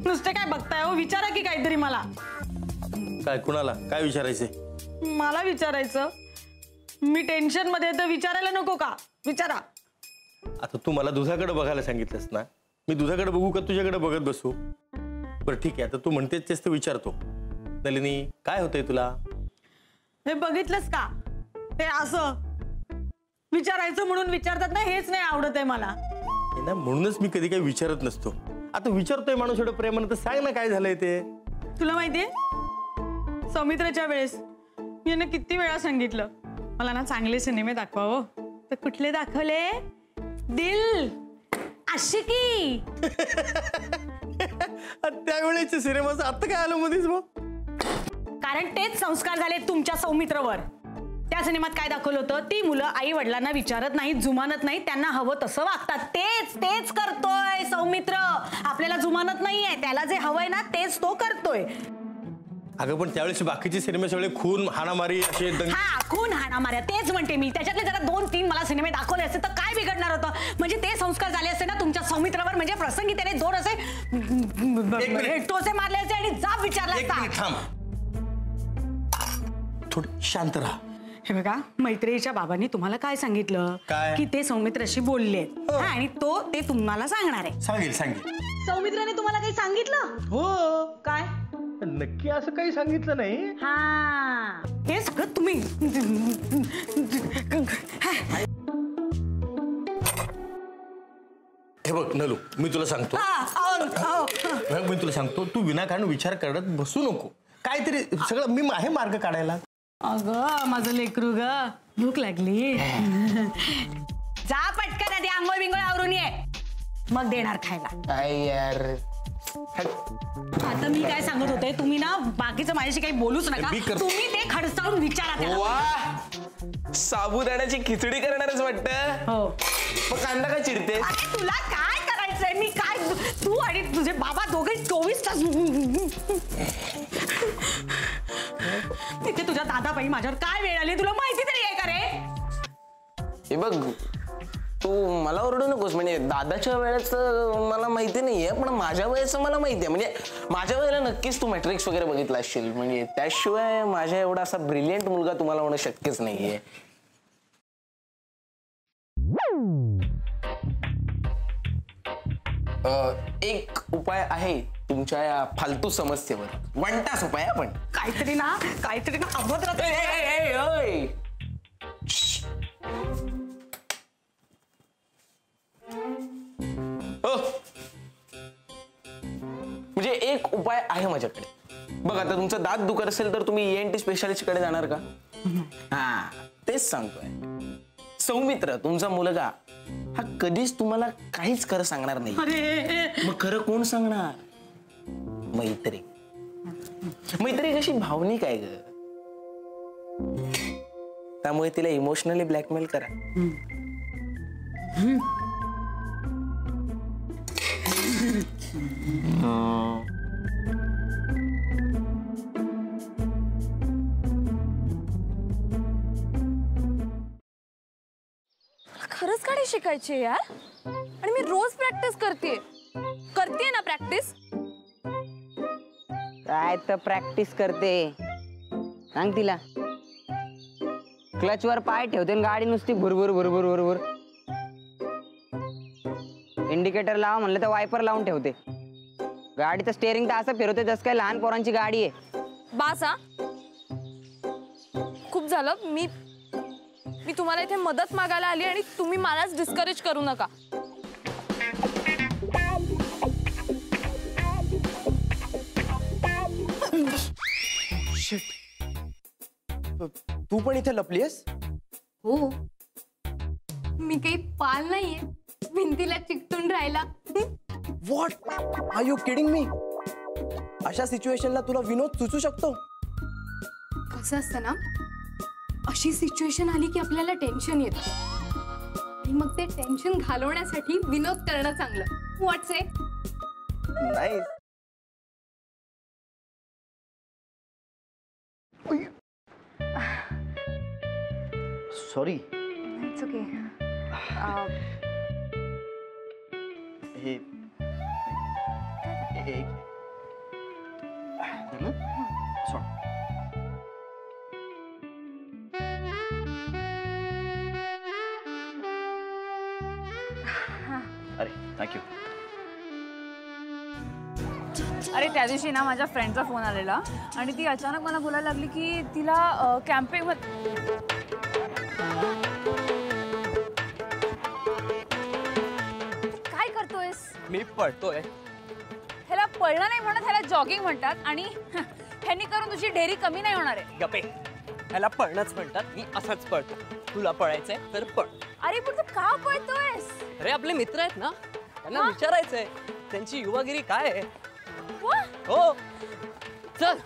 नुसते काय बघताय हो, विचारा की काहीतरी मला. काय कुणाला काय विचारायचंय? मला विचारायचं. मी टेन्शन मध्ये तर विचारायला नको का? विचारा. आता तू मला दुधाकडे बघायला सांगितलंस ना, मी दुधाकडे बघू का तुझ्याकडे बघत बसू? बरं ठीक आहे, आता तू म्हणतेस तेच तर विचारतो. नलिनी काय होतंय तुला? हे बघितलंस का? ते असं विचारायचं म्हणून विचारतात ना, हेच नाही आवडत आहे मला. ना म्हणूनच मी कधी काही विचारत नसतो. आता विचारतोय माणूस एवढं प्रेमानं, तर सांग ना काय झालंय ते. तुला माहितीये सौमित्राच्या वेळेस मी यांना किती वेळा सांगितलं मला ना चांगले सिनेमे दाखवा हो, तर कुठले दाखवले? दिल, आशिकी. त्यावेळेचे सिनेमाचं आता काय आलं मध्येच मग? कारण तेच संस्कार झाले तुमच्या सौमित्रवर. त्या सिनेमात काय दाखवलं होतं? ती मुलं आई वडिलांना विचारत नाहीत, जुमानत नाहीत, त्यांना हवं तसं वागतात. तेच तेच करतोय सौमित्र. आपल्याला जुमानत नाहीये, त्याला जे हवंय ना तेच तो करतोय. अगं पण त्यावेळेस बाकीचे सिनेमे सगळे खून हाणामारी असे. हा, खून हाणामाऱ्या तेच म्हणते मी. त्याच्यातले जरा 2-3 मला सिनेमे दाखवले असते तर काय बिघडणार होतं? म्हणजे ते संस्कार झाले असते ना तुमच्या सौमित्रावर. म्हणजे प्रसंगी त्याने 2 असे टोचे मारले असते आणि जाब विचारला असता. थोडी शांत राहा. हे बघा, मैत्रिणीच्या बाबांनी तुम्हाला काय सांगितलं? की ते सौमित्राशी बोलले आणि ते तुम्हाला सांगणार आहे. सांगेल. सौमित्राने तुम्हाला काही सांगितलं? हो. काय? नक्की असं काही सांगितलं नाही. हा, हे सगळं तुम्ही. हे बघ नलू, मी तुला सांगतो. मी तुला सांगतो, तू विनाकारण विचार करत बसू नको. काहीतरी सगळं मी आहे मार्ग काढायला. अगं माझं लेकरू ग, भूक लागली. जा पटकन आधी आंघोळ बिंगोळ आवरून ये, मग देणार खायला. काय यार, आता मी काय सांगत होते, तुम्ही ना बाकीचं माझ्याशी काही बोलूच नका. तुम्ही ते खडसावून विचारा त्याला. वा, साबुदाण्याची खिचडी करणारच वाटतं. हो. मग कांदा का चिरते? तुला काय करायचंय? मी काय, तू आणि तुझे बाबा दोघे 24 तास तिथे. तुझ्या दादाबाई माझ्यावर काय वेळ आली तुला माहिती तरी आहे का रे? हे बघ, तू मला ओरडू नकोस. म्हणजे दादाच्या वेळेचं मला माहिती नाहीये, पण माझ्या वेळेचं मला माहिती आहे. म्हणजे माझ्या वेळेला नक्कीच तू मॅट्रिक्स वगैरे बघितला असशील. म्हणजे त्याशिवाय माझ्या एवढा असा ब्रिलियंट मुलगा तुम्हाला होणं शक्यच नाहीये. एक उपाय आहे तुमच्या या फालतू समस्येवर. 1 तास उपाय. आपण काहीतरी ना अभद्र. म्हणजे एक उपाय आहे माझ्याकडे. बघ, आता तुमचं दात दुखत असेल तर तुम्ही ENT स्पेशालिस्ट कडे जाणार का? हा, तेच सांगतोय. सौमित्र तुमचा मुलगा हा कधीच तुम्हाला काहीच खरं सांगणार नाही. मग खरं कोण सांगणार? मैत्री कशी भावनिक आहे ग, त्यामुळे तिला इमोशनली ब्लॅकमेल करा. खरंच गाडी शिकायची यार, आणि मी रोज प्रॅक्टिस करते ना. प्रॅक्टिस काय तर प्रॅक्टिस करते, सांग तिला. क्लचवर पाय ठेवते आणि गाडी नुसती भुरभुर भुरभुर भुरभुर. इंडिकेटर लावा म्हणलं तर वायपर लावून ठेवते. गाडीचं स्टेअरिंग तर असं फिरवते जसं काय लहान पोरांची गाडी आहे. बासा, खूप झालं. मी तुम्हाला इथे मदत मागायला आली आणि तुम्ही मलाच डिस्करेज करू नका. तू पण इथे लपलीस? हो, मी काही पाल नाहीये भिंतीला चिकटून राहिला. What are you kidding me? अशा सिच्युएशनला तुला विनोद सुचू शकतो? कसं असतं ना, अशी सिच्युएशन आली की आपल्याला टेन्शन येतं आणि मग ते टेन्शन घालवण्यासाठी विनोद करणं चांगलं. What's it? Nice. Sorry. It's okay. हे एक सोड. अरे थँक्यू. अरे त्या दिवशी ना माझ्या फ्रेंडचा फोन आलेला आणि ती अचानक मला बोलायला लागली की तिला कॅम्पिंग काय करतोयस? मी पळतोय. ह्याला पळणं नाही म्हणत, ह्याला जॉगिंग म्हणतात आणि ह्यांनी करून तुझी ढेरी कमी नाही होणार आहे. गपे, ह्याला पळणंच म्हणतात. मी असंच पळतो. तुला पळायचंय तर पळ. अरे पण तू का पळतोयस? अरे आपले मित्र आहेत ना, त्यांना विचारायचंय त्यांची युवागिरी काय आहे. वा, हो चल.